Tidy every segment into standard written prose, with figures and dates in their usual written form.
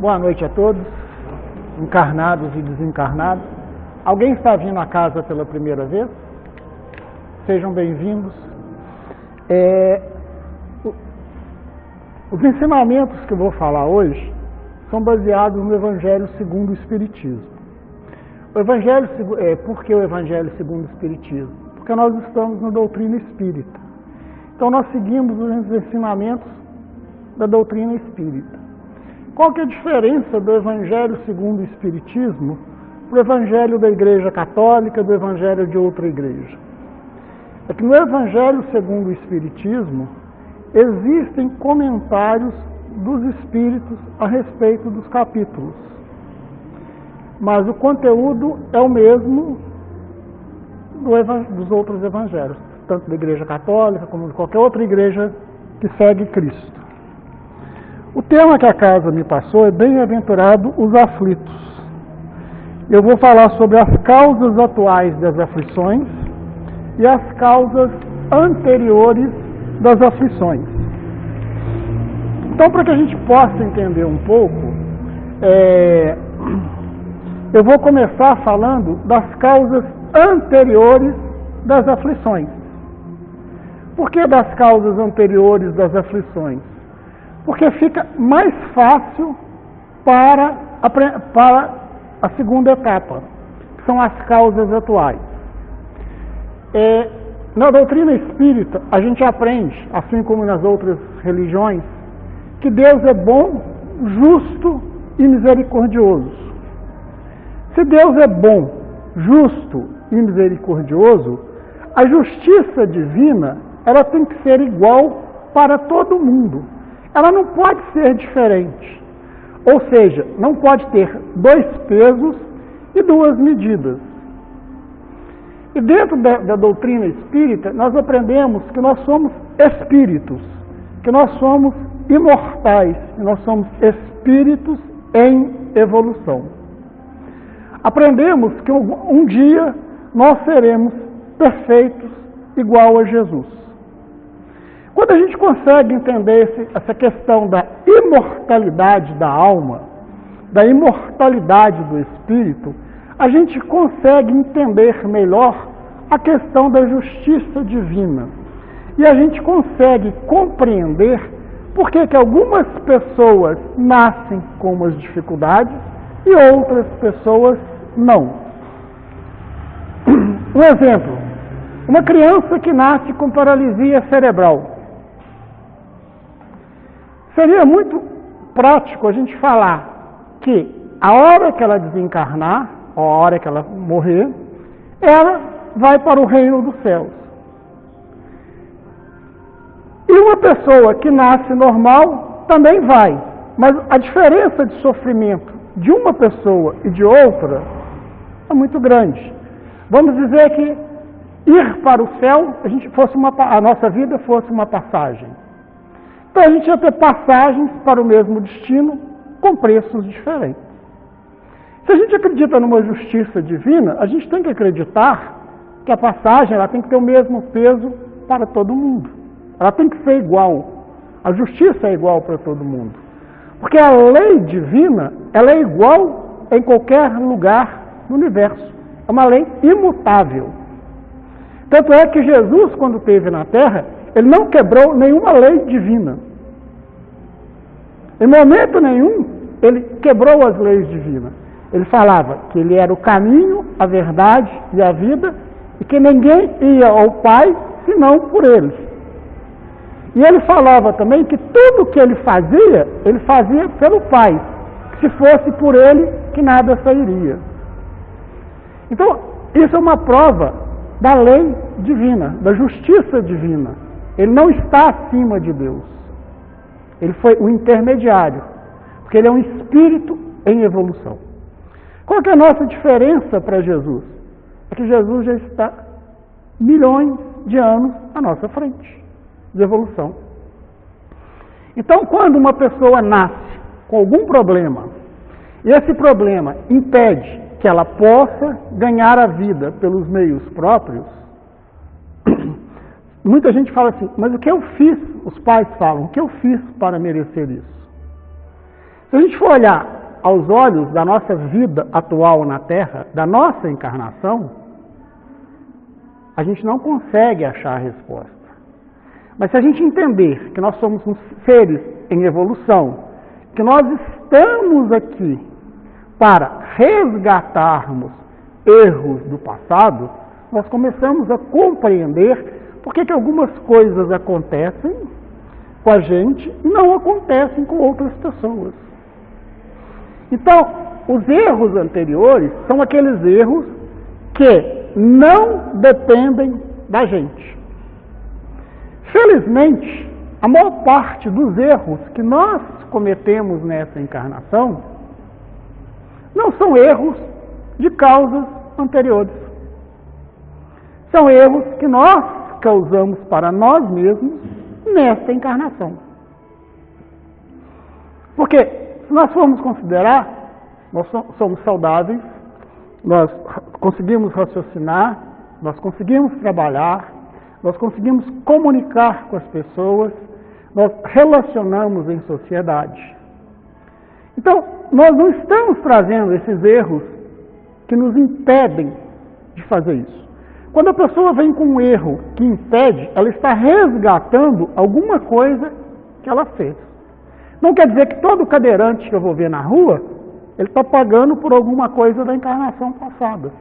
Boa noite a todos, encarnados e desencarnados. Alguém está vindo à casa pela primeira vez? Sejam bem-vindos. Os ensinamentos que eu vou falar hoje são baseados no Evangelho segundo o Espiritismo. Por que o Evangelho segundo o Espiritismo? Porque nós estamos na doutrina espírita. Então nós seguimos os ensinamentos da doutrina espírita. Qual que é a diferença do Evangelho segundo o Espiritismo para o Evangelho da Igreja Católica, do Evangelho de outra igreja? É que no Evangelho segundo o Espiritismo existem comentários dos Espíritos a respeito dos capítulos, mas o conteúdo é o mesmo dos outros evangelhos, tanto da Igreja Católica como de qualquer outra igreja que segue Cristo. O tema que a casa me passou é Bem-aventurado os aflitos. Eu vou falar sobre as causas atuais das aflições e as causas anteriores das aflições. Então, para que a gente possa entender um pouco, eu vou começar falando das causas anteriores das aflições. Por que das causas anteriores das aflições? Porque fica mais fácil para a segunda etapa, que são as causas atuais. Na doutrina espírita, a gente aprende, assim como nas outras religiões, que Deus é bom, justo e misericordioso. Se Deus é bom, justo e misericordioso, a justiça divina ela tem que ser igual para todo mundo. Ela não pode ser diferente. Ou seja, não pode ter dois pesos e duas medidas. E dentro da doutrina espírita, nós aprendemos que nós somos espíritos, que nós somos imortais, que nós somos espíritos em evolução. Aprendemos que um dia nós seremos perfeitos igual a Jesus. Quando a gente consegue entender essa questão da imortalidade da alma, da imortalidade do espírito, a gente consegue entender melhor a questão da justiça divina. E a gente consegue compreender por que algumas pessoas nascem com umas dificuldades e outras pessoas não. Um exemplo, uma criança que nasce com paralisia cerebral. Seria muito prático a gente falar que a hora que ela desencarnar, a hora que ela morrer, ela vai para o reino dos céus. E uma pessoa que nasce normal também vai. Mas a diferença de sofrimento de uma pessoa e de outra é muito grande. Vamos dizer que ir para o céu, a nossa vida fosse uma passagem. Então a gente ia ter passagens para o mesmo destino com preços diferentes. Se a gente acredita numa justiça divina, a gente tem que acreditar que a passagem ela tem que ter o mesmo peso para todo mundo. Ela tem que ser igual. A justiça é igual para todo mundo. Porque a lei divina ela é igual em qualquer lugar do universo. É uma lei imutável. Tanto é que Jesus, quando esteve na Terra, ele não quebrou nenhuma lei divina. Em momento nenhum, ele quebrou as leis divinas. Ele falava que ele era o caminho, a verdade e a vida, e que ninguém ia ao Pai senão por ele. E ele falava também que tudo que ele fazia pelo Pai, que se fosse por ele, que nada sairia. Então, isso é uma prova da lei divina, da justiça divina. Ele não está acima de Deus. Ele foi o intermediário, porque ele é um espírito em evolução. Qual que é a nossa diferença para Jesus? É que Jesus já está milhões de anos à nossa frente, de evolução. Então, quando uma pessoa nasce com algum problema, e esse problema impede que ela possa ganhar a vida pelos meios próprios, muita gente fala assim, mas o que eu fiz? Os pais falam, o que eu fiz para merecer isso? Se a gente for olhar aos olhos da nossa vida atual na Terra, da nossa encarnação, a gente não consegue achar a resposta. Mas se a gente entender que nós somos seres em evolução, que nós estamos aqui para resgatarmos erros do passado, nós começamos a compreender por que algumas coisas acontecem com a gente e não acontecem com outras pessoas. Então, os erros anteriores são aqueles erros que não dependem da gente. Felizmente, a maior parte dos erros que nós cometemos nessa encarnação não são erros de causas anteriores. São erros que nós causamos para nós mesmos nesta encarnação. Porque, se nós formos considerar, nós somos saudáveis, nós conseguimos raciocinar, nós conseguimos trabalhar, nós conseguimos comunicar com as pessoas, nós relacionamos em sociedade. Então, nós não estamos trazendo esses erros que nos impedem de fazer isso. Quando a pessoa vem com um erro que impede, ela está resgatando alguma coisa que ela fez. Não quer dizer que todo cadeirante que eu vou ver na rua, ele está pagando por alguma coisa da encarnação passada.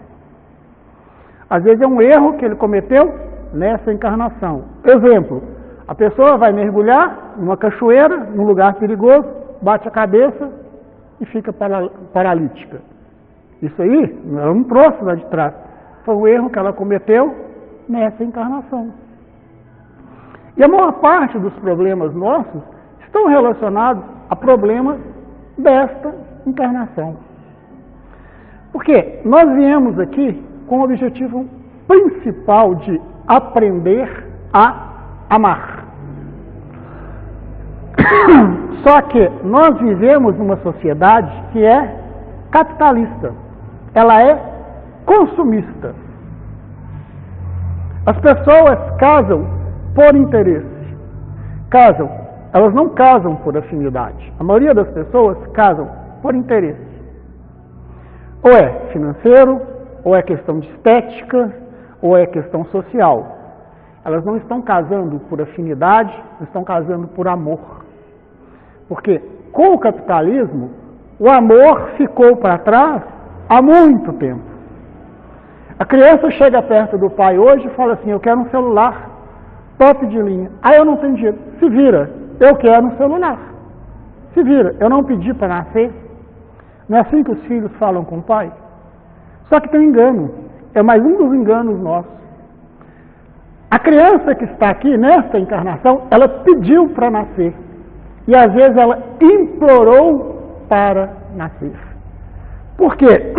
Às vezes é um erro que ele cometeu nessa encarnação. Exemplo, a pessoa vai mergulhar numa cachoeira, num lugar perigoso, bate a cabeça e fica paralítica. Isso aí, ela não trouxe lá de trás. Foi um erro que ela cometeu nessa encarnação. E a maior parte dos problemas nossos estão relacionados a problemas desta encarnação. Porque nós viemos aqui com o objetivo principal de aprender a amar. Só que nós vivemos numa sociedade que é capitalista. Ela é consumista. As pessoas casam por interesse. Elas não casam por afinidade. A maioria das pessoas casam por interesse. Ou é financeiro, ou é questão de estética, ou é questão social. Elas não estão casando por afinidade, estão casando por amor. Porque com o capitalismo, o amor ficou para trás há muito tempo. A criança chega perto do pai hoje e fala assim, eu quero um celular top de linha. Ah, eu não tenho dinheiro. Se vira, eu quero um celular. Se vira, eu não pedi para nascer. Não é assim que os filhos falam com o pai? Só que tem um engano. É mais um dos enganos nossos. A criança que está aqui nesta encarnação, ela pediu para nascer. E às vezes ela implorou para nascer. Por quê?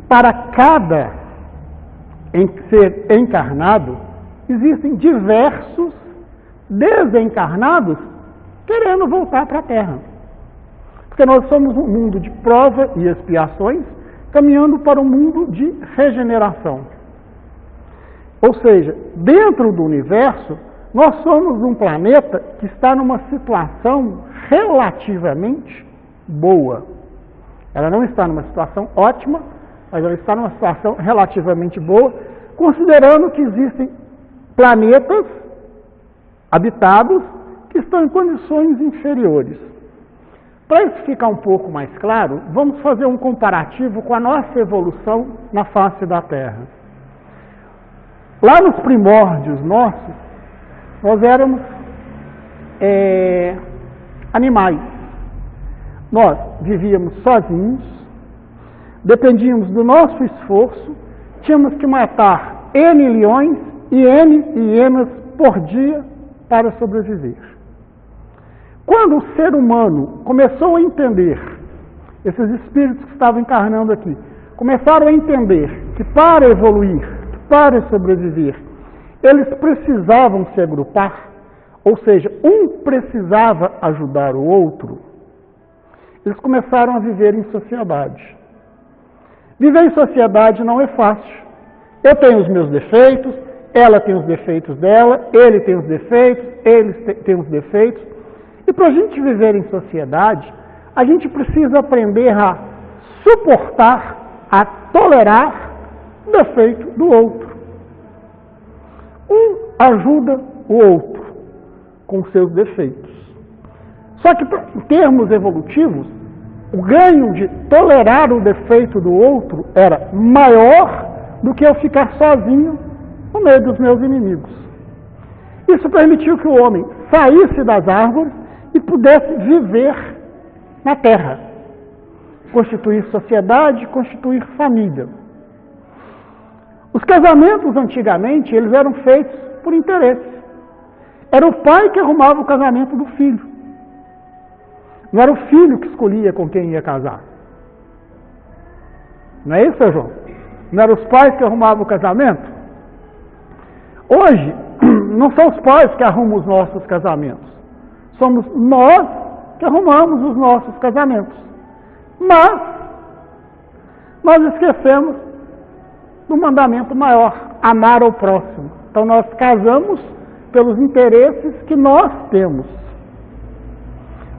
Para cada ser encarnado, existem diversos desencarnados querendo voltar para a Terra. Porque nós somos um mundo de prova e expiações, caminhando para um mundo de regeneração. Ou seja, dentro do universo, nós somos um planeta que está numa situação relativamente boa. Ela não está numa situação ótima, mas ela está numa situação relativamente boa, considerando que existem planetas habitados que estão em condições inferiores. Para isso ficar um pouco mais claro, vamos fazer um comparativo com a nossa evolução na face da Terra. Lá nos primórdios nossos, nós éramos animais. Nós vivíamos sozinhos, dependíamos do nosso esforço, tínhamos que matar N leões e N hienas por dia para sobreviver. Quando o ser humano começou a entender, esses espíritos que estavam encarnando aqui, começaram a entender que para evoluir, para sobreviver, eles precisavam se agrupar, ou seja, um precisava ajudar o outro, eles começaram a viver em sociedade. Viver em sociedade não é fácil. Eu tenho os meus defeitos, ela tem os defeitos dela, ele tem os defeitos, eles têm os defeitos. E para a gente viver em sociedade, a gente precisa aprender a suportar, a tolerar o defeito do outro. Um ajuda o outro com seus defeitos. Só que, em termos evolutivos, o ganho de tolerar o defeito do outro era maior do que eu ficar sozinho no meio dos meus inimigos. Isso permitiu que o homem saísse das árvores e pudesse viver na terra, constituir sociedade, constituir família. Os casamentos antigamente, eles eram feitos por interesse. Era o pai que arrumava o casamento do filho. Não era o filho que escolhia com quem ia casar. Não é isso, seu João? Não eram os pais que arrumavam o casamento? Hoje, não são os pais que arrumam os nossos casamentos. Somos nós que arrumamos os nossos casamentos. Mas, nós esquecemos do mandamento maior, amar ao próximo. Então, nós casamos pelos interesses que nós temos.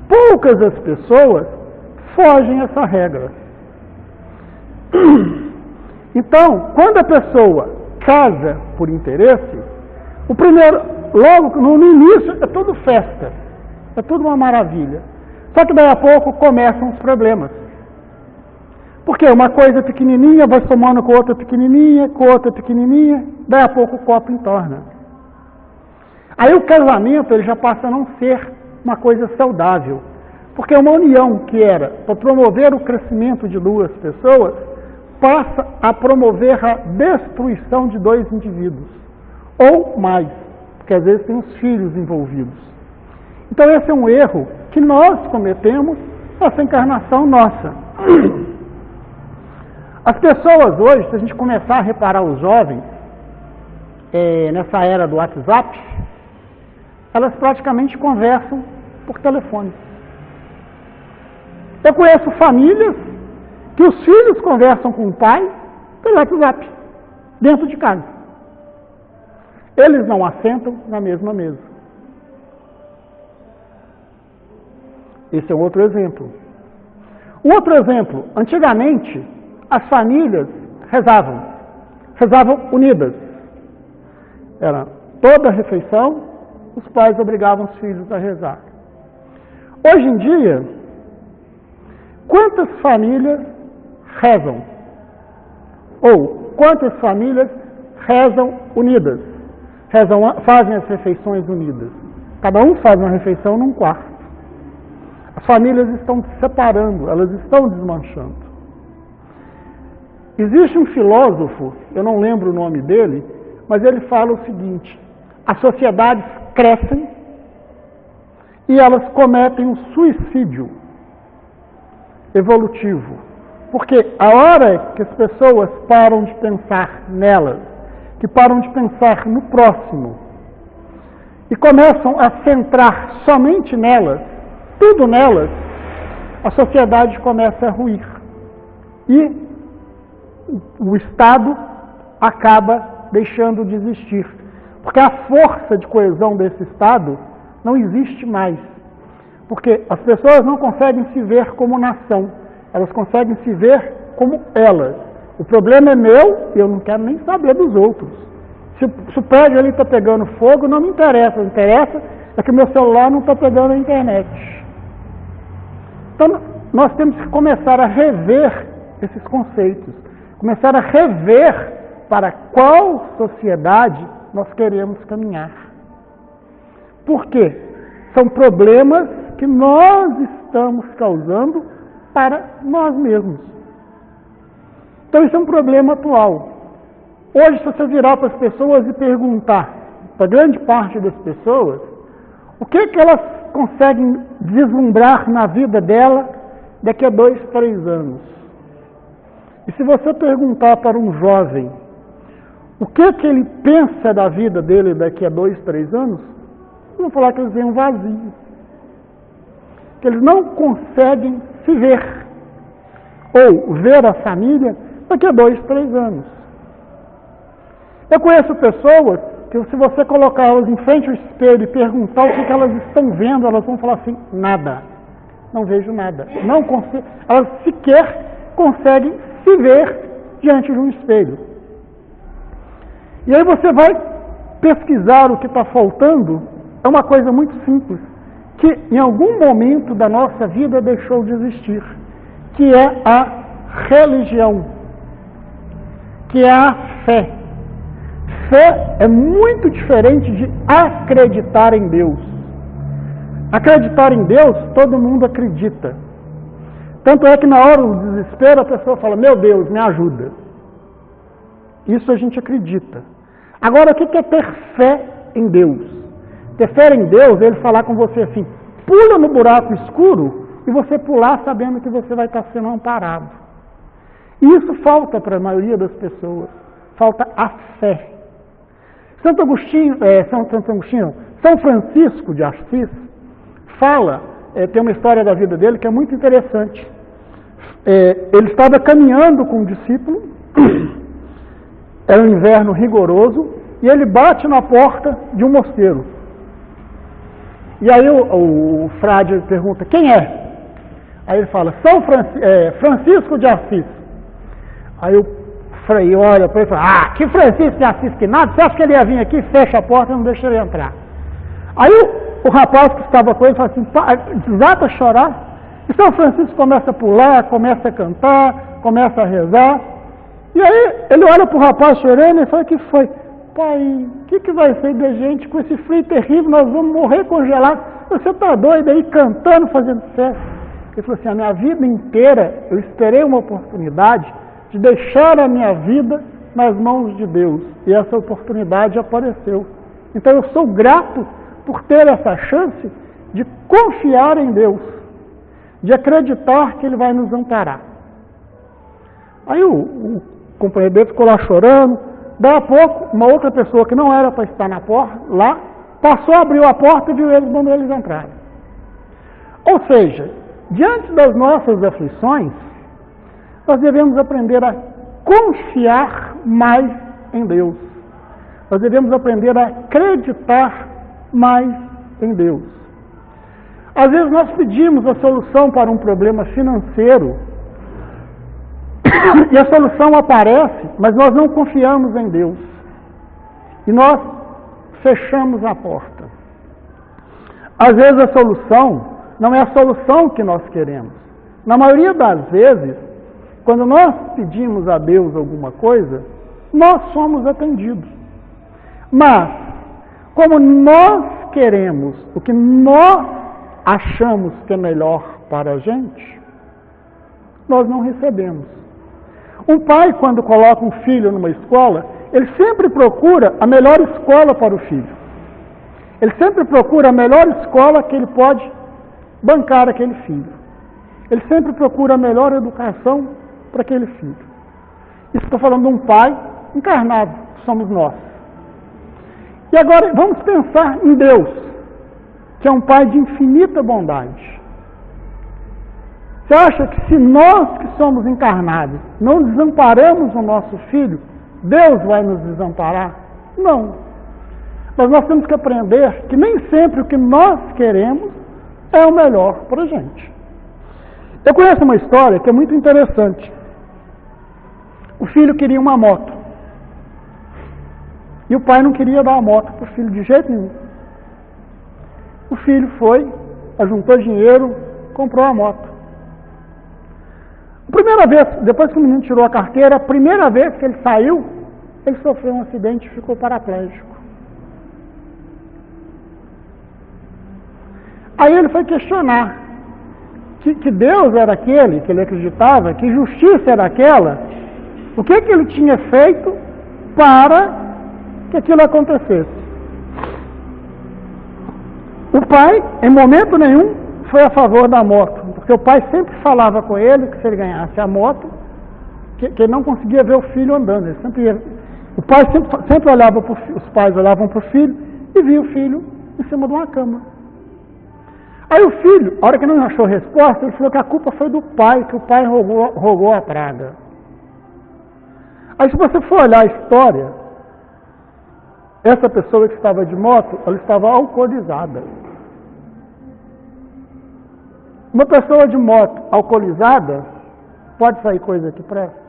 Poucas as pessoas fogem a essa regra. Então, quando a pessoa casa por interesse, o primeiro, logo no início, é tudo festa, é tudo uma maravilha. Só que daí a pouco começam os problemas. Porque uma coisa pequenininha vai somando com outra pequenininha, daí a pouco o copo entorna. Aí o casamento ele já passa a não ser uma coisa saudável. Porque uma união que era para promover o crescimento de duas pessoas, passa a promover a destruição de dois indivíduos. Ou mais, porque às vezes tem os filhos envolvidos. Então esse é um erro que nós cometemos nessa encarnação nossa. As pessoas hoje, se a gente começar a reparar os jovens, nessa era do WhatsApp, elas praticamente conversam por telefone. Eu conheço famílias que os filhos conversam com o pai pelo WhatsApp, dentro de casa. Eles não assentam na mesma mesa. Esse é um outro exemplo. Um outro exemplo, antigamente, as famílias rezavam unidas. Era toda a refeição, os pais obrigavam os filhos a rezar. Hoje em dia, quantas famílias rezam? Ou quantas famílias rezam unidas? Fazem as refeições unidas. Cada um faz uma refeição num quarto. As famílias estão se separando, elas estão desmanchando. Existe um filósofo, eu não lembro o nome dele, mas ele fala o seguinte: as sociedades crescem e elas cometem um suicídio evolutivo. Porque a hora que as pessoas param de pensar nelas, que param de pensar no próximo, e começam a centrar somente nelas, tudo nelas, a sociedade começa a ruir. E o Estado acaba deixando de existir. Porque a força de coesão desse Estado não existe mais. Porque as pessoas não conseguem se ver como nação, elas conseguem se ver como elas. O problema é meu e eu não quero nem saber dos outros. Se o prédio ali está pegando fogo, não me interessa. O que interessa é que o meu celular não está pegando a internet. Então, nós temos que começar a rever esses conceitos. Começar a rever para qual sociedade nós queremos caminhar. Por quê? São problemas que nós estamos causando para nós mesmos. Então isso é um problema atual. Hoje, se você virar para as pessoas e perguntar, para grande parte das pessoas, o que elas conseguem vislumbrar na vida dela daqui a 2, 3 anos? E se você perguntar para um jovem o que ele pensa da vida dele daqui a 2, 3 anos, vão falar que eles veem um vazio. Que eles não conseguem se ver. Ou ver a família daqui a 2, 3 anos. Eu conheço pessoas que, se você colocá-las em frente ao espelho e perguntar o que elas estão vendo, elas vão falar assim: nada. não vejo nada. Não consigo, elas sequer conseguem se ver diante de um espelho. E aí você vai pesquisar o que está faltando, é uma coisa muito simples, que em algum momento da nossa vida deixou de existir, que é a religião, que é a fé. Fé é muito diferente de acreditar em Deus. Acreditar em Deus, todo mundo acredita. Tanto é que na hora do desespero a pessoa fala, meu Deus, me ajuda. Isso a gente acredita. Agora, o que é ter fé em Deus? Ter fé em Deus é ele falar com você assim, pula no buraco escuro e você pular sabendo que você vai estar sendo amparado. Isso falta para a maioria das pessoas. Falta a fé. São Francisco de Assis fala, tem uma história da vida dele que é muito interessante. Ele estava caminhando com um discípulo, era um inverno rigoroso, e ele bate na porta de um mosteiro. E aí o frade pergunta, quem é? Aí ele fala, Francisco de Assis. Aí o frei olha para ele e fala, que Francisco de Assis que nada, você acha que ele ia vir aqui, fecha a porta e não deixa ele entrar. Aí o rapaz que estava com ele fala assim, desata a chorar, e São Francisco começa a pular, começa a cantar, começa a rezar, e aí ele olha para o rapaz chorando e fala, o que foi? Pai, o que vai ser da gente com esse frio terrível, nós vamos morrer congelados, você está doido aí cantando, fazendo festa. Ele falou assim, a minha vida inteira eu esperei uma oportunidade de deixar a minha vida nas mãos de Deus, e essa oportunidade apareceu. Então eu sou grato por ter essa chance de confiar em Deus, de acreditar que Ele vai nos amparar. Aí o companheiro dele ficou lá chorando, daí a pouco uma outra pessoa que não era para estar na porta, lá, passou, abriu a porta e viu eles, mandou eles entrarem. Ou seja, diante das nossas aflições, nós devemos aprender a confiar mais em Deus. Nós devemos aprender a acreditar mais em Deus. Às vezes nós pedimos a solução para um problema financeiro e a solução aparece, mas nós não confiamos em Deus. E nós fechamos a porta. Às vezes a solução não é a solução que nós queremos. Na maioria das vezes, quando nós pedimos a Deus alguma coisa, nós somos atendidos. Mas, como nós queremos o que nós achamos que é melhor para a gente, nós não recebemos. Um pai, quando coloca um filho numa escola, ele sempre procura a melhor escola para o filho. Ele sempre procura a melhor escola que ele pode bancar aquele filho. Ele sempre procura a melhor educação para aquele filho. Isso estou falando de um pai encarnado, que somos nós. E agora vamos pensar em Deus, que é um pai de infinita bondade. Você acha que se nós que somos encarnados não desamparamos o nosso filho, Deus vai nos desamparar? Não. Mas nós temos que aprender que nem sempre o que nós queremos é o melhor para a gente. Eu conheço uma história que é muito interessante. O filho queria uma moto. E o pai não queria dar a moto para o filho de jeito nenhum. O filho foi, ajuntou dinheiro, comprou a moto. A primeira vez, depois que o menino tirou a carteira, a primeira vez que ele saiu, ele sofreu um acidente e ficou paraplégico. Aí ele foi questionar que Deus era aquele que ele acreditava, que justiça era aquela, o que ele tinha feito para que aquilo acontecesse. O pai, em momento nenhum, foi a favor da moto, porque o pai sempre falava com ele que se ele ganhasse a moto, que ele não conseguia ver o filho andando. Ele sempre ia, o pai sempre olhava os pais olhavam para o filho e via o filho em cima de uma cama. Aí o filho, a hora que não achou resposta, ele falou que a culpa foi do pai, que o pai rogou a praga. Aí se você for olhar a história, essa pessoa que estava de moto, ela estava alcoolizada. Uma pessoa de moto alcoolizada pode sair coisa que presta.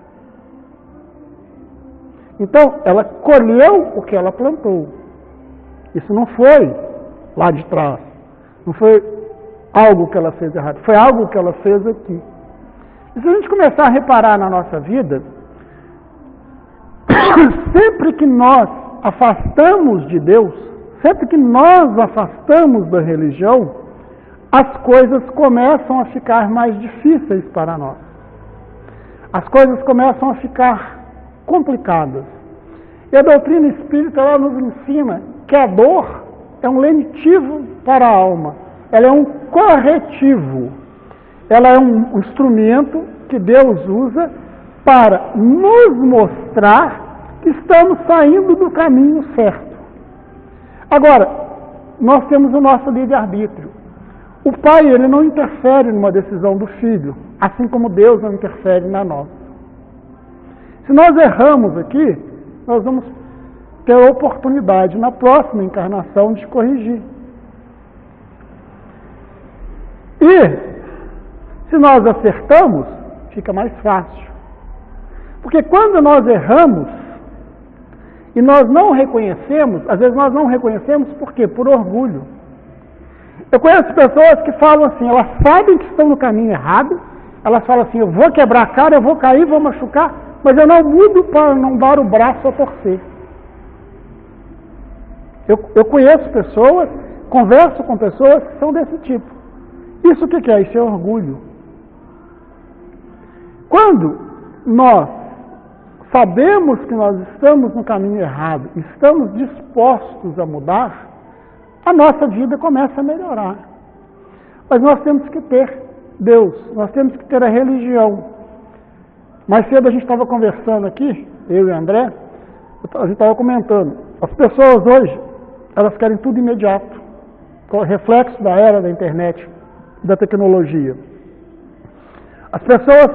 Então, ela colheu o que ela plantou. Isso não foi lá de trás. Não foi algo que ela fez errado. Foi algo que ela fez aqui. E se a gente começar a reparar na nossa vida, sempre que nós afastamos de Deus, sempre que nós afastamos da religião, as coisas começam a ficar mais difíceis para nós. As coisas começam a ficar complicadas. E a doutrina espírita, ela nos ensina que a dor é um lenitivo para a alma. Ela é um corretivo. Ela é um instrumento que Deus usa para nos mostrar que estamos saindo do caminho certo. Agora, nós temos o nosso livre-arbítrio. O pai, ele não interfere numa decisão do filho, assim como Deus não interfere na nossa. Se nós erramos aqui, nós vamos ter a oportunidade na próxima encarnação de corrigir. E, se nós acertamos, fica mais fácil. Porque quando nós erramos, e nós não reconhecemos, às vezes nós não reconhecemos por quê? Por orgulho. Eu conheço pessoas que falam assim, elas sabem que estão no caminho errado, elas falam assim, eu vou quebrar a cara, eu vou cair, vou machucar, mas eu não mudo para não dar o braço a torcer. Eu conheço pessoas, converso com pessoas que são desse tipo. Isso o que é? Isso é orgulho. Quando nós sabemos que nós estamos no caminho errado, estamos dispostos a mudar, a nossa vida começa a melhorar. Mas nós temos que ter Deus, nós temos que ter a religião. Mais cedo a gente estava conversando aqui, eu e o André, a gente estava comentando, as pessoas hoje, elas querem tudo imediato, reflexo da era da internet, da tecnologia. As pessoas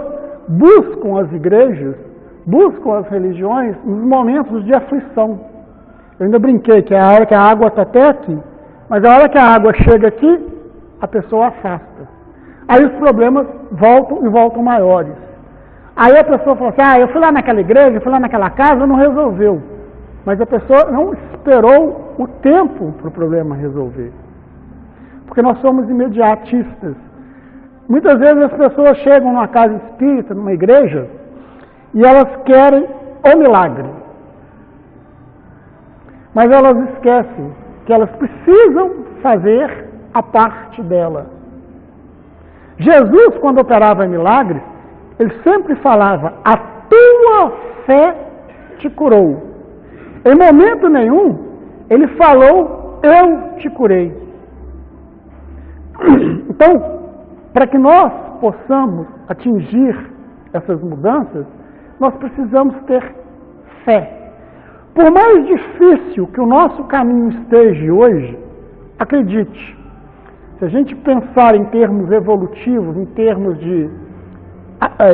buscam as igrejas, buscam as religiões nos momentos de aflição. Eu ainda brinquei que é a hora que a água está até aqui, mas a hora que a água chega aqui, a pessoa afasta. Aí os problemas voltam e voltam maiores. Aí a pessoa fala assim, eu fui lá naquela igreja, fui lá naquela casa, não resolveu. Mas a pessoa não esperou o tempo para o problema resolver. Porque nós somos imediatistas. Muitas vezes as pessoas chegam numa casa espírita, numa igreja, e elas querem o milagre. Mas elas esquecem que elas precisam fazer a parte dela. Jesus, quando operava milagres, ele sempre falava, a tua fé te curou. Em momento nenhum, ele falou, eu te curei. Então, para que nós possamos atingir essas mudanças, nós precisamos ter fé. Por mais difícil que o nosso caminho esteja hoje, acredite, se a gente pensar em termos evolutivos, em termos de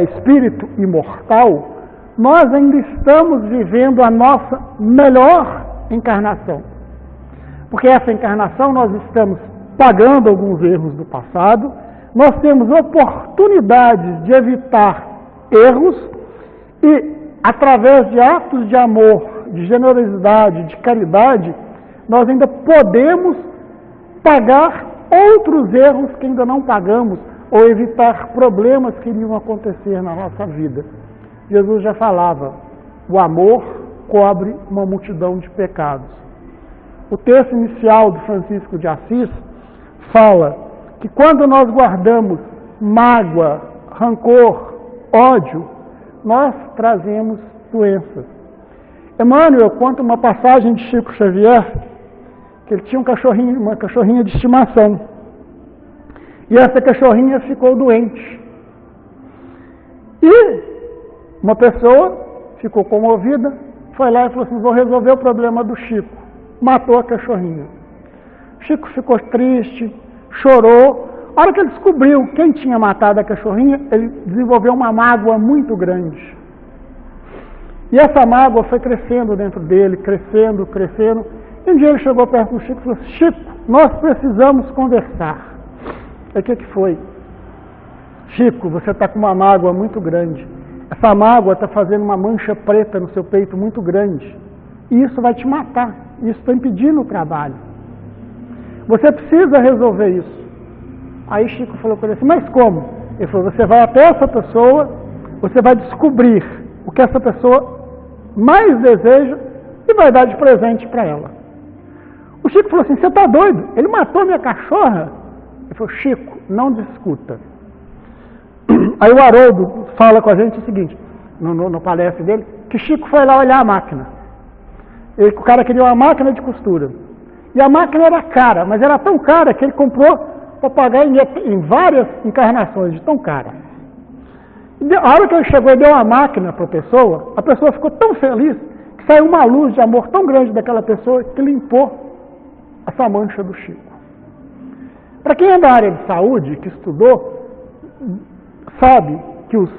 espírito imortal, nós ainda estamos vivendo a nossa melhor encarnação. Porque essa encarnação nós estamos pagando alguns erros do passado, nós temos oportunidades de evitar erros e, através de atos de amor, de generosidade, de caridade, nós ainda podemos pagar outros erros que ainda não pagamos ou evitar problemas que iriam acontecer na nossa vida. Jesus já falava, o amor cobre uma multidão de pecados. O texto inicial do Francisco de Assis fala que quando nós guardamos mágoa, rancor, ódio, nós trazemos doenças. Emmanuel conta uma passagem de Chico Xavier, que ele tinha uma cachorrinha de estimação. E essa cachorrinha ficou doente. E uma pessoa ficou comovida, foi lá e falou assim, vou resolver o problema do Chico. Matou a cachorrinha. Chico ficou triste, chorou. A hora que ele descobriu quem tinha matado a cachorrinha, ele desenvolveu uma mágoa muito grande. E essa mágoa foi crescendo dentro dele, crescendo, crescendo. E um dia ele chegou perto do Chico e falou assim, Chico, nós precisamos conversar. Aí o que foi? Chico, você está com uma mágoa muito grande. Essa mágoa está fazendo uma mancha preta no seu peito muito grande. E isso vai te matar. Isso está impedindo o trabalho. Você precisa resolver isso. Aí Chico falou com ele assim, mas como? Ele falou, você vai até essa pessoa, você vai descobrir o que essa pessoa mais deseja e vai dar de presente para ela. O Chico falou assim, você está doido? Ele matou minha cachorra? Ele falou, Chico, não discuta. Aí o Haroldo fala com a gente o seguinte, no palestra dele, que Chico foi lá olhar a máquina. O cara queria uma máquina de costura. E a máquina era cara, mas era tão cara que ele comprou para pagar em várias encarnações de tão cara. A hora que ele chegou e deu uma máquina para a pessoa ficou tão feliz que saiu uma luz de amor tão grande daquela pessoa que limpou essa mancha do Chico. Para quem é da área de saúde, que estudou, sabe que os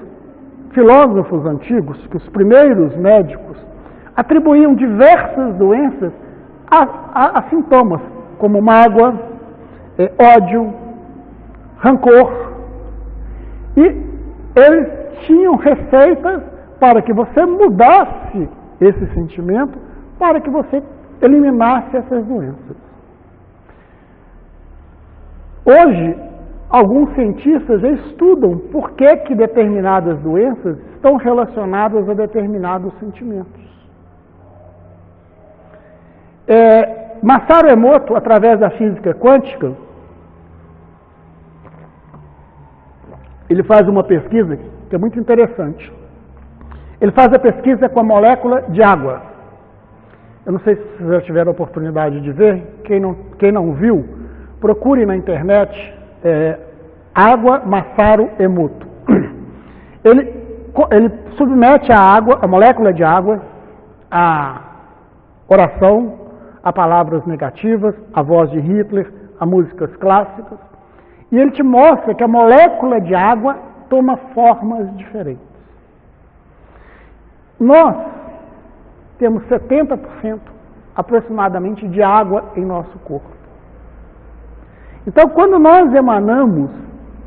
filósofos antigos, que os primeiros médicos, atribuíam diversas doenças a sintomas, como mágoa, ódio, rancor. E eles tinham receitas para que você mudasse esse sentimento, para que você eliminasse essas doenças. Hoje, alguns cientistas já estudam por que determinadas doenças estão relacionadas a determinados sentimentos. Masaru Emoto, através da física quântica, ele faz uma pesquisa que é muito interessante. Ele faz a pesquisa com a molécula de água. Eu não sei se vocês já tiveram a oportunidade de ver. Quem não viu, procure na internet água Masaru Emoto. Ele submete a água, a molécula de água, a oração, a palavras negativas, a voz de Hitler, a músicas clássicas, e ele te mostra que a molécula de água toma formas diferentes. Nós temos 70% aproximadamente de água em nosso corpo. Então, quando nós emanamos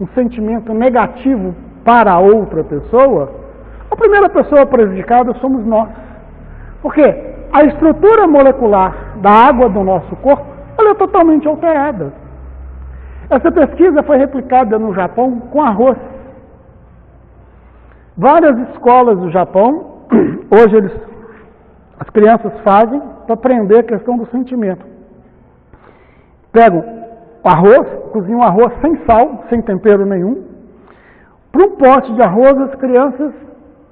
um sentimento negativo para outra pessoa, a primeira pessoa prejudicada somos nós. Por quê? A estrutura molecular da água do nosso corpo, ela é totalmente alterada. Essa pesquisa foi replicada no Japão com arroz. Várias escolas do Japão, hoje as crianças fazem para aprender a questão do sentimento. Pegam o arroz, cozinham o arroz sem sal, sem tempero nenhum. Para um pote de arroz, as crianças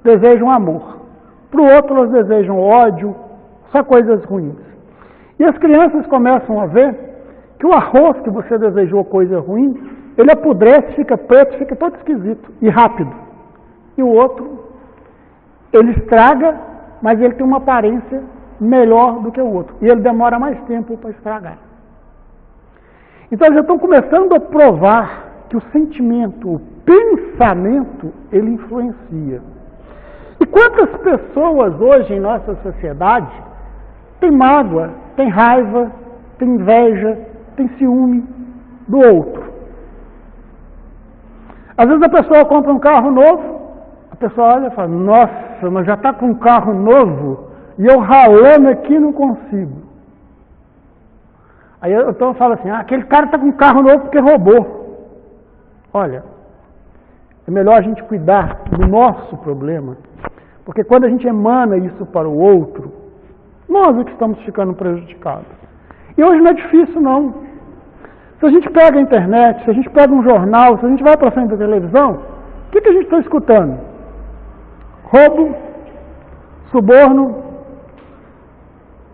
desejam amor. Para o outro, elas desejam ódio, só coisas ruins. E as crianças começam a ver que o arroz que você desejou coisa ruim, ele apodrece, fica preto, fica todo esquisito e rápido. E o outro, ele estraga, mas ele tem uma aparência melhor do que o outro. E ele demora mais tempo para estragar. Então, já estão começando a provar que o sentimento, o pensamento, ele influencia. E quantas pessoas hoje em nossa sociedade têm mágoa, têm raiva, têm inveja, têm ciúme do outro? Às vezes a pessoa compra um carro novo, a pessoa olha e fala, nossa, mas já está com um carro novo e eu ralando aqui não consigo. Aí eu falo assim, aquele cara está com um carro novo porque roubou. Olha, é melhor a gente cuidar do nosso problema, porque quando a gente emana isso para o outro, nós é que estamos ficando prejudicados. E hoje não é difícil, não. Se a gente pega a internet, se a gente pega um jornal, se a gente vai para frente da televisão, o que a gente está escutando? Roubo, suborno,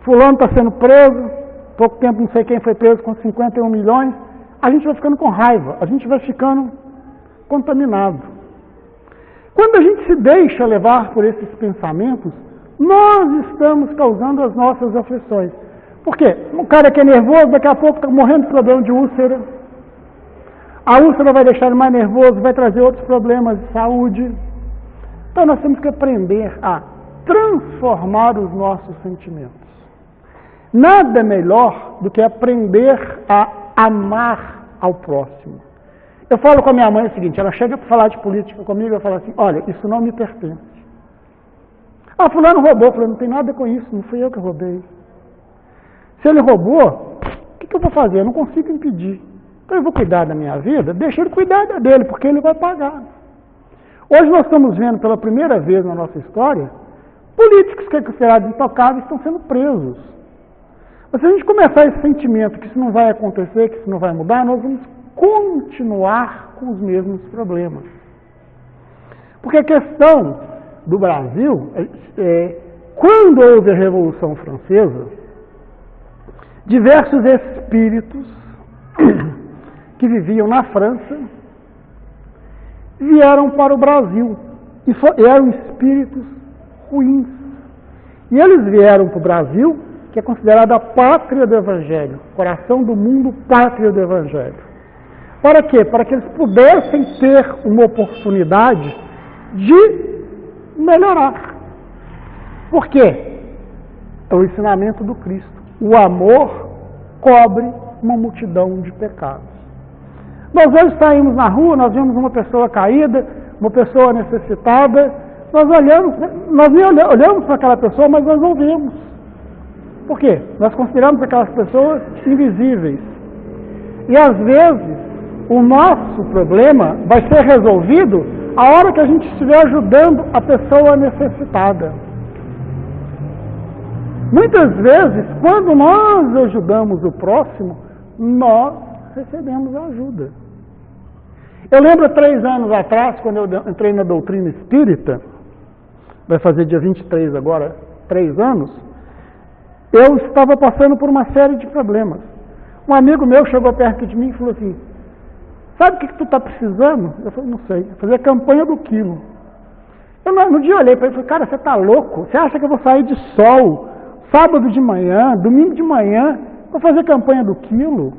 fulano está sendo preso, pouco tempo não sei quem foi preso com 51 milhões, a gente vai ficando com raiva, a gente vai ficando contaminado. Quando a gente se deixa levar por esses pensamentos, nós estamos causando as nossas aflições. Por quê? O cara que é nervoso, daqui a pouco está morrendo de problema de úlcera. A úlcera vai deixar ele mais nervoso, vai trazer outros problemas de saúde. Então nós temos que aprender a transformar os nossos sentimentos. Nada melhor do que aprender a amar ao próximo. Eu falo com a minha mãe o seguinte, ela chega para falar de política comigo, eu falo assim, olha, isso não me pertence. Ah, fulano roubou, eu falei, não tem nada com isso, não fui eu que roubei. Se ele roubou, o que eu vou fazer? Eu não consigo impedir. Então eu vou cuidar da minha vida, deixa ele cuidar da dele, porque ele vai pagar. Hoje nós estamos vendo pela primeira vez na nossa história, políticos que é considerados intocáveis estão sendo presos. Mas se a gente começar esse sentimento que isso não vai acontecer, que isso não vai mudar, nós vamos continuar com os mesmos problemas. Porque a questão do Brasil, quando houve a Revolução Francesa, diversos espíritos que viviam na França vieram para o Brasil e eram espíritos ruins. E eles vieram para o Brasil, que é considerada a pátria do Evangelho, coração do mundo, pátria do Evangelho. Para quê? Para que eles pudessem ter uma oportunidade de melhorar. Por quê? É o ensinamento do Cristo. O amor cobre uma multidão de pecados. Nós hoje saímos na rua, nós vemos uma pessoa caída, uma pessoa necessitada, nós nem olhamos para aquela pessoa, mas nós não vemos. Por quê? Nós consideramos aquelas pessoas invisíveis. E às vezes, o nosso problema vai ser resolvido a hora que a gente estiver ajudando a pessoa necessitada. Muitas vezes, quando nós ajudamos o próximo, nós recebemos ajuda. Eu lembro 3 anos atrás, quando eu entrei na doutrina espírita, vai fazer dia 23 agora, 3 anos, eu estava passando por uma série de problemas. Um amigo meu chegou perto de mim e falou assim, sabe o que tu está precisando? Eu falei, não sei, fazer a campanha do quilo. No dia eu olhei para ele e falei, cara, você está louco? Você acha que eu vou sair de sol, sábado de manhã, domingo de manhã, vou fazer a campanha do quilo?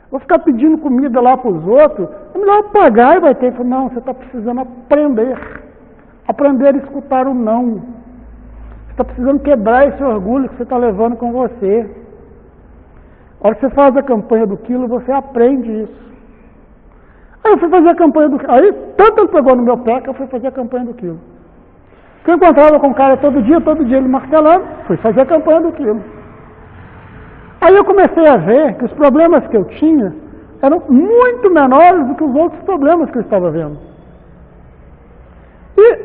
Vou ficar pedindo comida lá para os outros? É melhor pagar e vai ter. Eu falei, não, você está precisando aprender a escutar o não. Você está precisando quebrar esse orgulho que você está levando com você. A hora que você faz a campanha do quilo, você aprende isso. Aí eu fui fazer a campanha do quilo. Aí tanto ele pegou no meu pé que eu fui fazer a campanha do quilo. Eu encontrava com o cara todo dia ele martelando, fui fazer a campanha do quilo. Aí eu comecei a ver que os problemas que eu tinha eram muito menores do que os outros problemas que eu estava vendo. E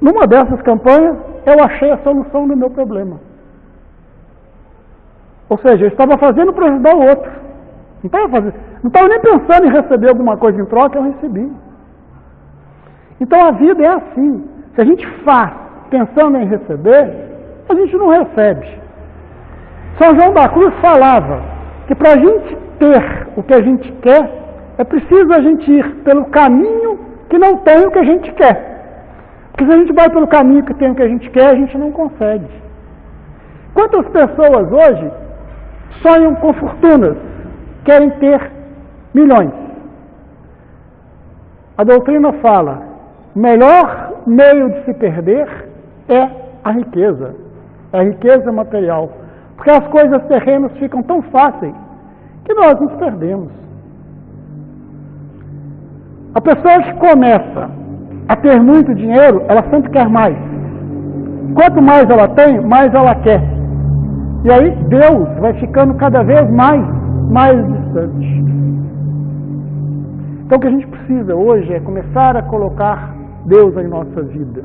numa dessas campanhas, eu achei a solução do meu problema. Ou seja, eu estava fazendo para ajudar o outro. Não estava nem pensando em receber alguma coisa em troca, eu recebi. Então a vida é assim. Se a gente faz pensando em receber, a gente não recebe. São João da Cruz falava que para a gente ter o que a gente quer, é preciso a gente ir pelo caminho que não tem o que a gente quer. Porque se a gente vai pelo caminho que tem o que a gente quer, a gente não consegue. Quantas pessoas hoje sonham com fortunas, querem ter milhões? A doutrina fala, o melhor meio de se perder é a riqueza material. Porque as coisas terrenas ficam tão fáceis que nós nos perdemos. A pessoa que começa a ter muito dinheiro, ela sempre quer mais. Quanto mais ela tem, mais ela quer. E aí Deus vai ficando cada vez mais distante. Então o que a gente precisa hoje é começar a colocar Deus em nossa vida.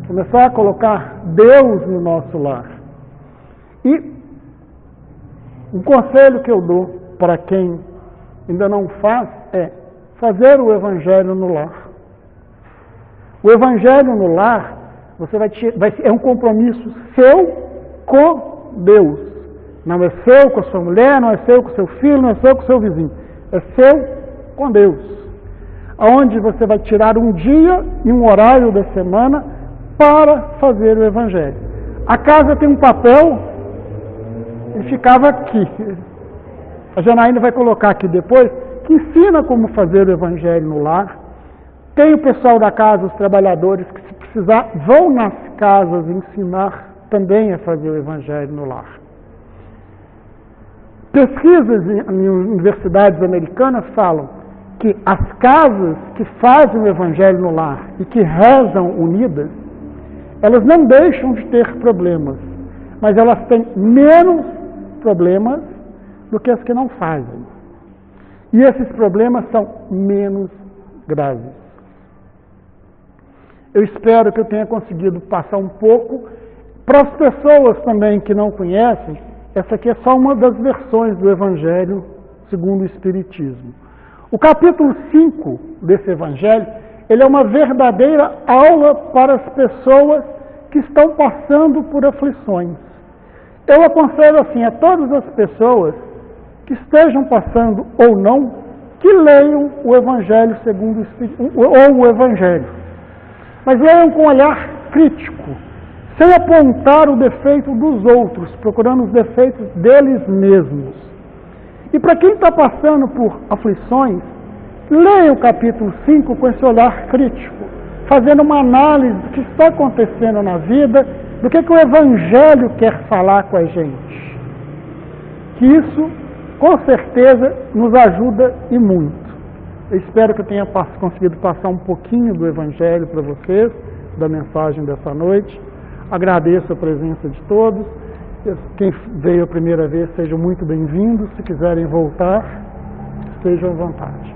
Começar a colocar Deus no nosso lar. E um conselho que eu dou para quem ainda não faz é fazer o Evangelho no lar. O Evangelho no lar é um compromisso seu com Deus. Não é seu com a sua mulher, não é seu com o seu filho, não é seu com o seu vizinho. É seu com Deus. Onde você vai tirar um dia e um horário da semana para fazer o Evangelho. A casa tem um papel, ele ficava aqui. A Janaína vai colocar aqui depois, que ensina como fazer o Evangelho no lar. Tem o pessoal da casa, os trabalhadores, que se precisar, vão nas casas ensinar também a fazer o Evangelho no lar. Pesquisas em universidades americanas falam que as casas que fazem o evangelho no lar e que rezam unidas, elas não deixam de ter problemas, mas elas têm menos problemas do que as que não fazem. E esses problemas são menos graves. Eu espero que eu tenha conseguido passar um pouco para as pessoas também que não conhecem. Essa aqui é só uma das versões do Evangelho segundo o Espiritismo. O capítulo 5 desse Evangelho, ele é uma verdadeira aula para as pessoas que estão passando por aflições. Eu aconselho assim a todas as pessoas que estejam passando ou não, que leiam o Evangelho segundo o Espiritismo, ou o Evangelho. Mas leiam com olhar crítico, sem apontar o defeito dos outros, procurando os defeitos deles mesmos. E para quem está passando por aflições, leia o capítulo 5 com esse olhar crítico, fazendo uma análise do que está acontecendo na vida, do que o Evangelho quer falar com a gente. Que isso, com certeza, nos ajuda e muito. Eu espero que eu tenha conseguido passar um pouquinho do Evangelho para vocês, da mensagem dessa noite. Agradeço a presença de todos. Quem veio a primeira vez, sejam muito bem-vindos. Se quiserem voltar, estejam à vontade.